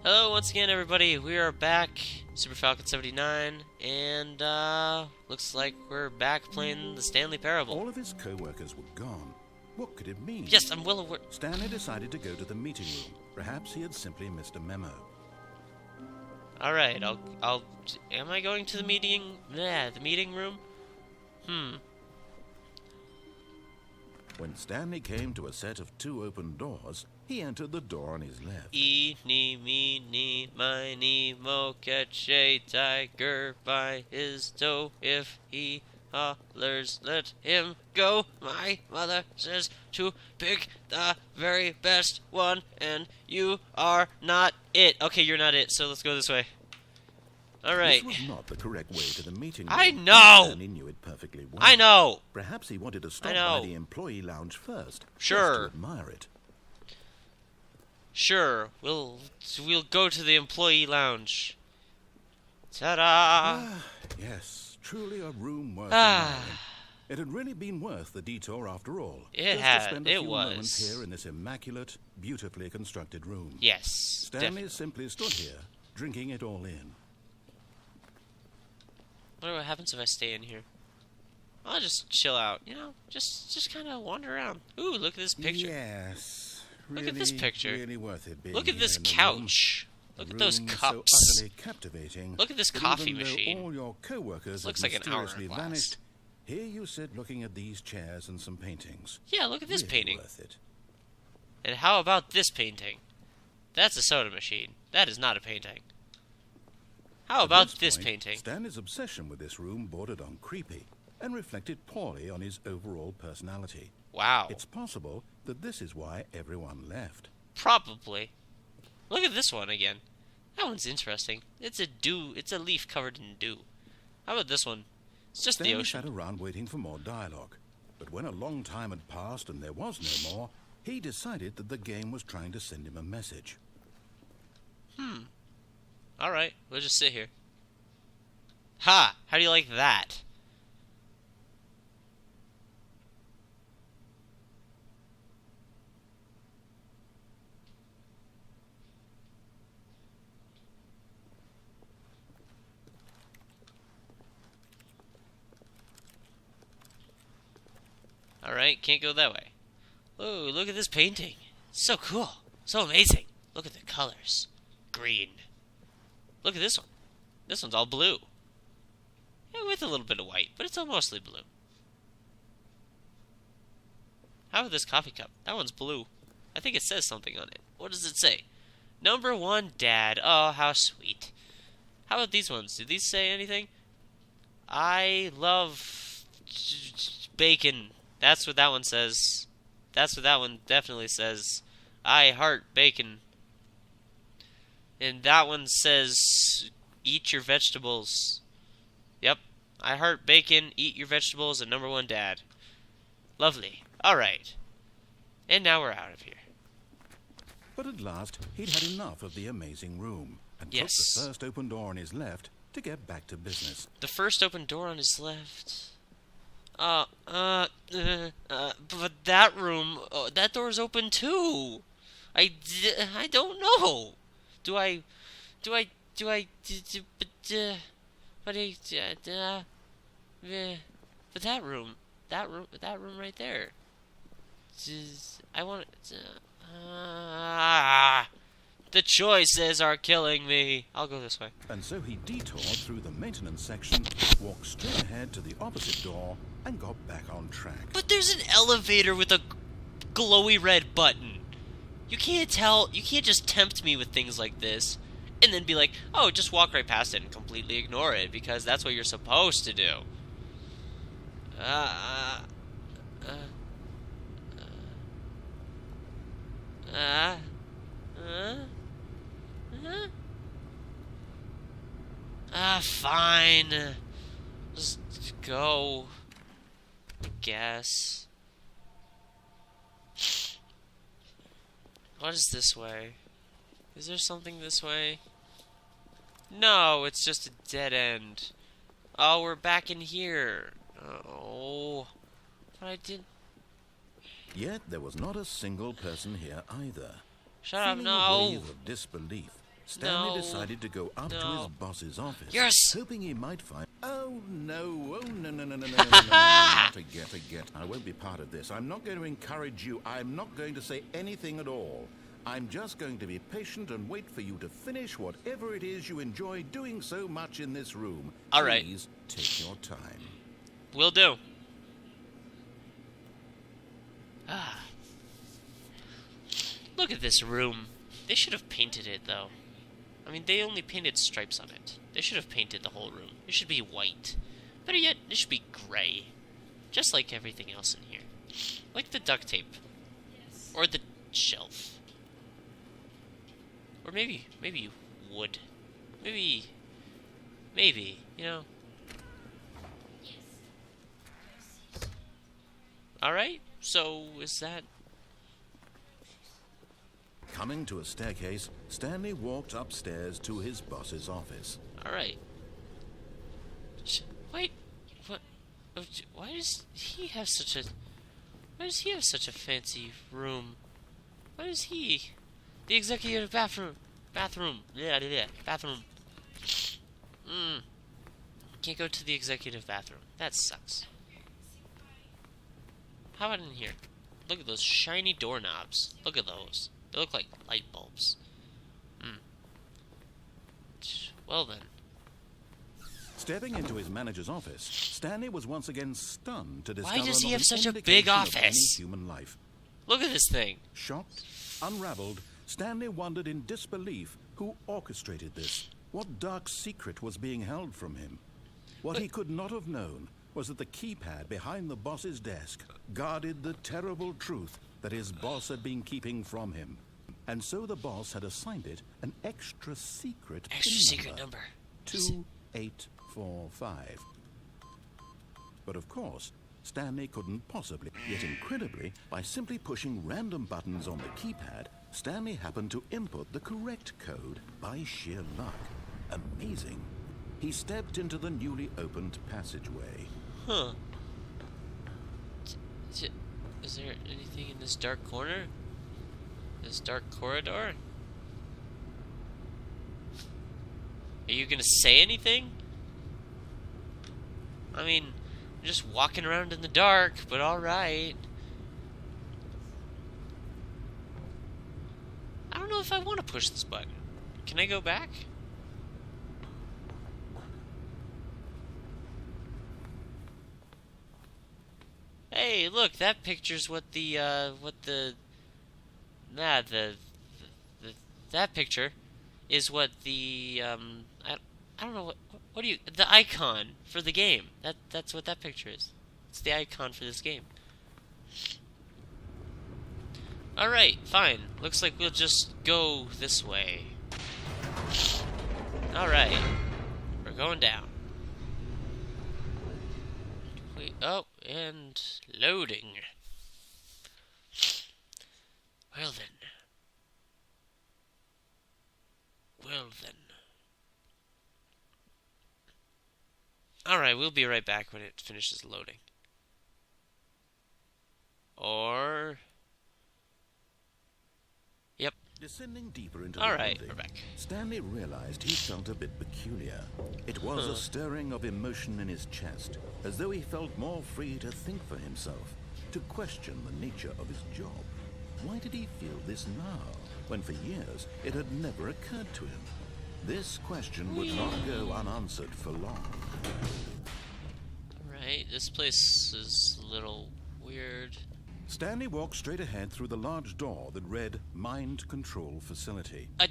Hello once again, everybody. We are back, Super Falcon 79, and looks like we're back playing the Stanley Parable. All of his co-workers were gone. What could it mean? Yes, I'm well aware. Stanley decided to go to the meeting room. Perhaps he had simply missed a memo. All right, I'll. Am I going to the meeting? Yeah, the meeting room. When Stanley came to a set of two open doors, he entered the door on his left. Eeny, meeny, miny, mo, catch a tiger by his toe. If he hollers, let him go. My mother says to pick the very best one, and you are not it. Okay, you're not it, so let's go this way. Alright. This was not the correct way to the meeting room. I know! Stanley knew it perfectly well. I know! Perhaps he wanted to stop by the employee lounge first. Sure. Just to admire it. Sure, we'll go to the employee lounge. Ta-da! Ah, yes, truly a room worth admiring. It had really been worth the detour after all. It just had. to spend a It few was. moments here in this immaculate, beautifully constructed room. Yes. Stanley simply stood here, drinking it all in. I wonder what happens if I stay in here. I'll just chill out, you know? Just kind of wander around. Ooh, look at this picture. Yes. Really, Look at this picture. Really worth it being Look at this here in the couch. room. Look at those Room cups. So utterly captivating. Look at this that coffee even though machine. all your co-workers Looks have like an mysteriously hourglass. vanished. Here you sit looking at these chairs and some paintings. Yeah, look at this Really painting. Worth it. And how about this painting? That's a soda machine. That is not a painting. How about At this point, painting? Stanley's obsession with this room bordered on creepy and reflected poorly on his overall personality. Wow. It's possible that this is why everyone left. Probably. Look at this one again. That one's interesting. It's a dew. It's a leaf covered in dew. How about this one? It's just Stanley the ocean. sat around waiting for more dialogue. But when a long time had passed and there was no more, he decided that the game was trying to send him a message. Alright, we'll just sit here. Ha! How do you like that? Alright, can't go that way. Oh, look at this painting. So cool. So amazing. Look at the colors. Green. Look at this one. This one's all blue. Yeah, with a little bit of white, but it's all mostly blue. How about this coffee cup? That one's blue. I think it says something on it. What does it say? Number 1, Dad. Oh, how sweet. How about these ones? Do these say anything? I love bacon. That's what that one says. That's what that one definitely says. I heart bacon. And that one says, eat your vegetables. Yep. I heart bacon, eat your vegetables, and number 1, Dad. Lovely. Alright. And now we're out of here. But at last, he'd had enough of the amazing room and Yes. took the first open door on his left to get back to business. The first open door on his left. But that room, that door's open too. I don't know. But that room right there. I want the choices are killing me. I'll go this way. And so he detoured through the maintenance section, walked straight ahead to the opposite door, and got back on track. But there's an elevator with a glowy red button. You can't just tempt me with things like this and then be like, oh, just walk right past it and completely ignore it because that's what you're supposed to do. Fine. Just go. I guess. What is this way? Is there something this way? No, it's just a dead end. Oh, we're back in here. Oh. But I didn't. Yet there was not a single person here either. Shut up, Feeling a no. wave of disbelief, Stanley No. decided to go up to No. his boss's office, Yes! hoping he might find... Oh, no, no, not again. I won't be part of this. I'm not going to encourage you. I'm not going to say anything at all. I'm just going to be patient and wait for you to finish whatever it is you enjoy doing so much in this room. All right. Please take your time. Will do. Ah. Look at this room. They should have painted it, though. I mean, they only painted stripes on it. They should have painted the whole room. It should be white. Better yet, it should be gray. Just like everything else in here. Like the duct tape. Or the shelf. Or maybe wood. Maybe, you know. Alright, so is that... Coming to a staircase, Stanley walked upstairs to his boss's office. Alright. Wait, what? Why does he have such a fancy room? Why does he? The executive bathroom. Yeah, bathroom. Can't go to the executive bathroom. That sucks. How about in here? Look at those shiny doorknobs. Look at those. They look like light bulbs. Well then. Stepping into his manager's office, Stanley was once again stunned to discover Why does he not have an such a indication big of office? any human life. Look at this thing. Shocked, unraveled, Stanley wondered in disbelief who orchestrated this. What dark secret was being held from him? What he could not have known was that the keypad behind the boss's desk guarded the terrible truth that his boss had been keeping from him. And so the boss had assigned it an extra secret number. 2845. But of course, Stanley couldn't possibly. Yet incredibly, by simply pushing random buttons on the keypad, Stanley happened to input the correct code by sheer luck. Amazing. He stepped into the newly opened passageway. Huh. Is there anything in this dark corner? This dark corridor? Are you gonna say anything? I mean, I'm just walking around in the dark, but alright. I don't know if I want to push this button. Can I go back? Hey, look, that picture's what that picture is what the, I don't know, what do you, the icon for the game. That's what that picture is. It's the icon for this game. Alright, fine. Looks like we'll just go this way. Alright. We're going down. Wait, oh, and loading. Well then. Alright, we'll be right back when it finishes loading. Or... Yep. Descending deeper into Alright, the we're building, back. Stanley realized he felt a bit peculiar. It was a stirring of emotion in his chest, as though he felt more free to think for himself, to question the nature of his job. Why did he feel this now, when for years it had never occurred to him? This question would not go unanswered for long. Alright, this place is a little weird. Stanley walked straight ahead through the large door that read Mind Control Facility. But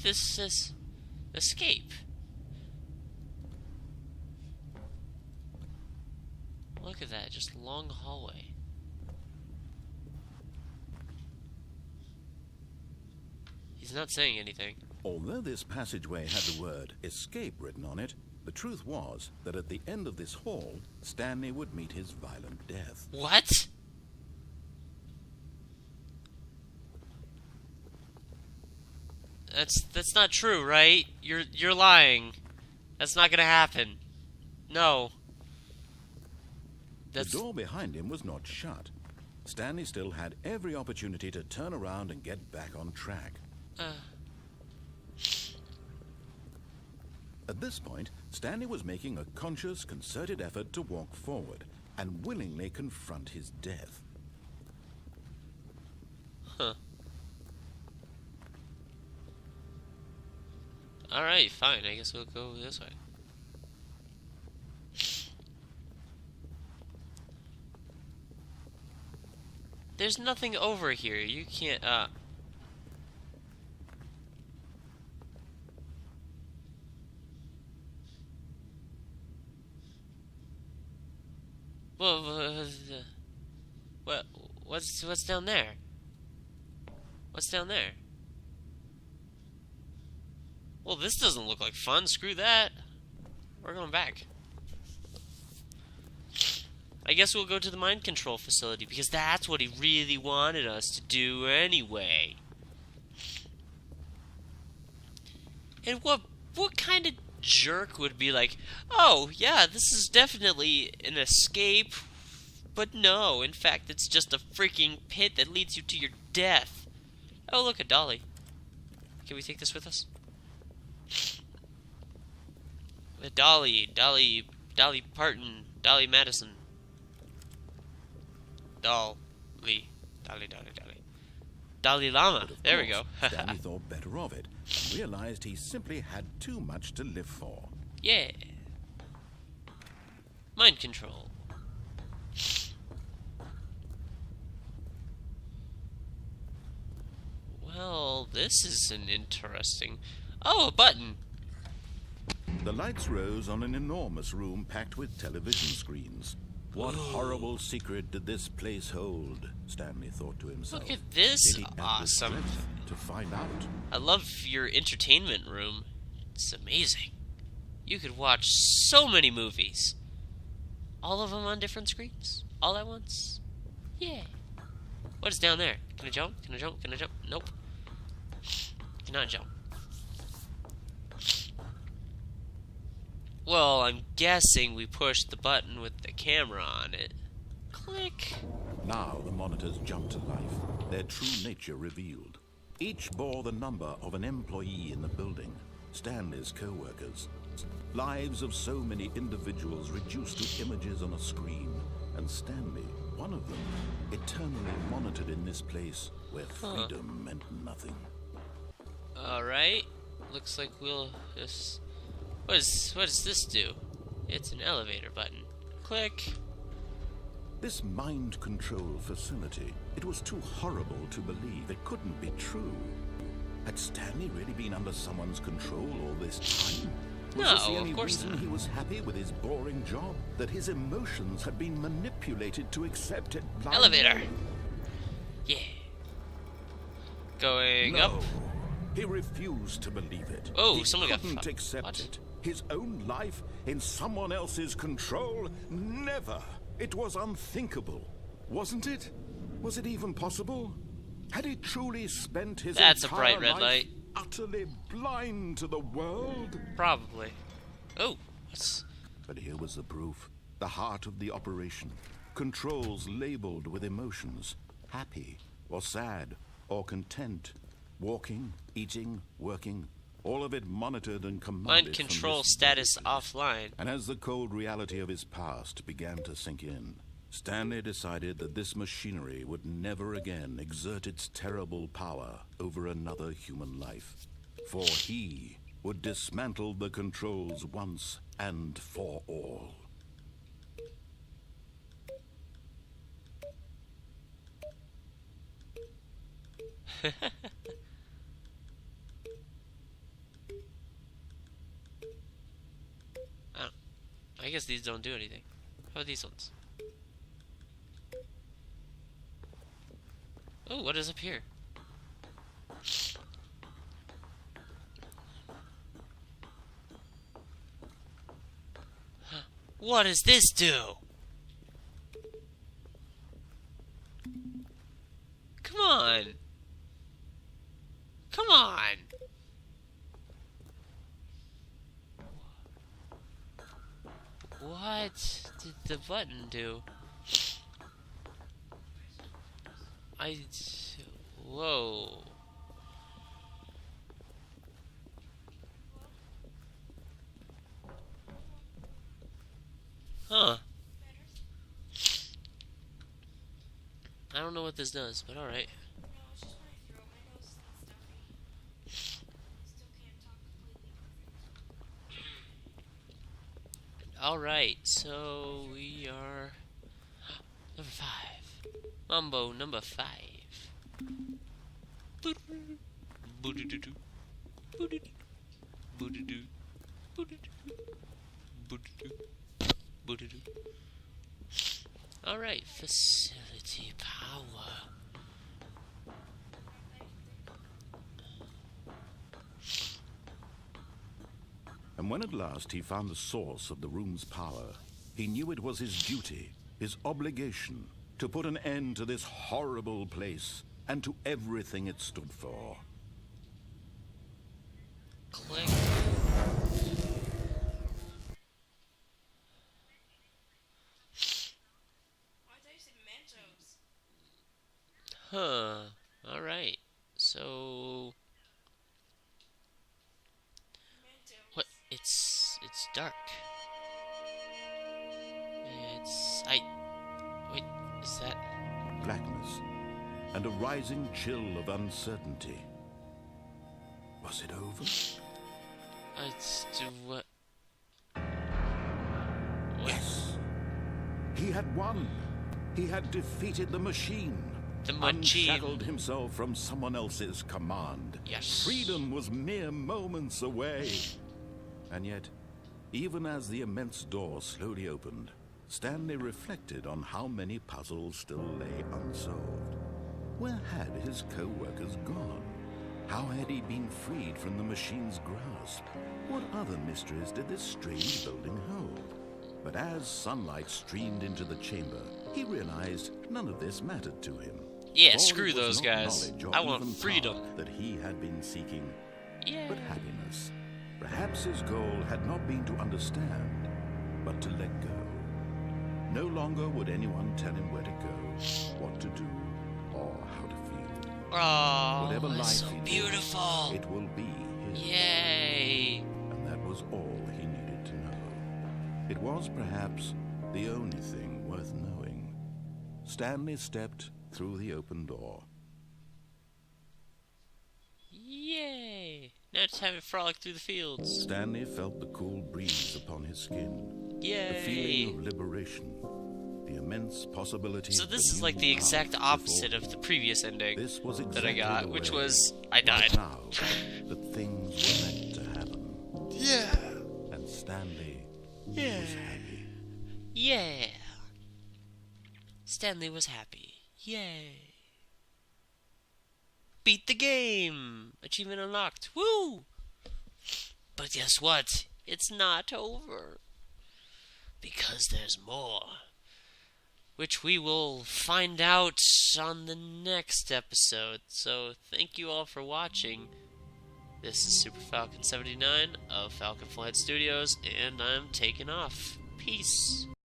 this says escape. Look at that, just long hallway. He's not saying anything. Although this passageway had the word escape written on it, the truth was that at the end of this hall, Stanley would meet his violent death. What? That's not true, right? You're lying. That's not gonna happen. No. The door behind him was not shut. Stanley still had every opportunity to turn around and get back on track. At this point, Stanley was making a conscious, concerted effort to walk forward and willingly confront his death. Huh. Alright, fine. I guess we'll go this way. There's nothing over here. You can't, what's down there? What's down there? Well, this doesn't look like fun. Screw that. We're going back. I guess we'll go to the mind control facility, because that's what he really wanted us to do anyway. And what kind of jerk would be like, oh, yeah, this is definitely an escape, but no, in fact, it's just a freaking pit that leads you to your death. Oh, look, a dolly. Can we take this with us? A Dolly Parton, Dolly Madison. Dolly. Dalai Lama. There we go. Stanley thought better of it and realized he simply had too much to live for. Yeah. Mind control. Well, this is an interesting... Oh, a button. The lights rose on an enormous room packed with television screens. What horrible secret did this place hold? Stanley thought to himself. Look at this. Did he have the Awesome. strength to find out? I love your entertainment room. It's amazing. You could watch so many movies. All of them on different screens. All at once. Yeah. What is down there? Can I jump? Can I jump? Can I jump? Nope. Cannot jump. Well, I'm guessing we pushed the button with the camera on it. Click. Now the monitors jumped to life, their true nature revealed. Each bore the number of an employee in the building, Stanley's co-workers. Lives of so many individuals reduced to images on a screen, and Stanley, one of them, eternally monitored in this place where freedom meant nothing. Alright. Looks like we'll just... What does this do? It's an elevator button. Click. This mind control facility, it was too horrible to believe. It couldn't be true. Had Stanley really been under someone's control all this time? Was this the only reason he was happy with his boring job? That his emotions had been manipulated to accept it blindly? Elevator. Yeah. Going up. He refused to believe it. Oh, he someone got couldn't accept it. His own life in someone else's control? Never. It was unthinkable. Wasn't it? Was it even possible? Had he truly spent his That's entire a bright red life light. utterly blind to the world? Probably. Oh, what's... But here was the proof. The heart of the operation. Controls labeled with emotions. Happy, or sad, or content. Walking, eating, working. All of it monitored and commanded. Mind control status offline. And as the cold reality of his past began to sink in, Stanley decided that this machinery would never again exert its terrible power over another human life. For he would dismantle the controls once and for all. I guess these don't do anything. How are these ones? Oh, what is up here? Huh. What does this do? Come on. Come on. What did the button do? Whoa. Huh. I don't know what this does, but alright. No, it's just my throat. My nose is stuffy. Still can't talk completely. Alright, so we are number 5. Mambo number 5. Boo-doo-doo-doo. Boo-doo-doo. Boo-doo-doo. Boo-doo-doo. Boo-doo-doo. Boo-doo-doo. Alright, facility power. And when at last he found the source of the room's power, he knew it was his duty, his obligation, to put an end to this horrible place and to everything it stood for. Click. Why did I say Mentos? Huh. Alright. So Mentos. what it's dark. Wait, is that Blackness and a rising chill of uncertainty. Was it over? what? Yes. He had won. He had defeated the machine. The machine. Unshackled himself from someone else's command. Yes. Freedom was mere moments away. And yet, even as the immense door slowly opened, Stanley reflected on how many puzzles still lay unsolved. Where had his co-workers gone? How had he been freed from the machine's grasp? What other mysteries did this strange building hold? But as sunlight streamed into the chamber, he realized none of this mattered to him. Yeah, For screw it was those not guys. knowledge or I want even freedom. power that he had been seeking, Yeah. but happiness. Perhaps his goal had not been to understand, but to let go. No longer would anyone tell him where to go, what to do, or how to feel. Oh, Whatever it's life so he lives, beautiful. it will be his. Yay. And that was all he needed to know. It was perhaps the only thing worth knowing. Stanley stepped through the open door. Yay. Now just have it frolic through the fields. Stanley felt the cool breeze upon his skin. Yay. The feeling of liberation. The immense possibilities. So this of is new like the paths exact before opposite him. of the previous ending This was that I exactly got, the which way. was I Right died. now, that things were meant to happen. Yeah. And Stanley was happy. Yeah. Stanley was happy. Yay. Beat the game. Achievement unlocked. Woo! But guess what? It's not over. Because there's more. Which we will find out on the next episode. So thank you all for watching. This is Super Falcon 79 of Falcon Flight Studios, and I'm taking off. Peace.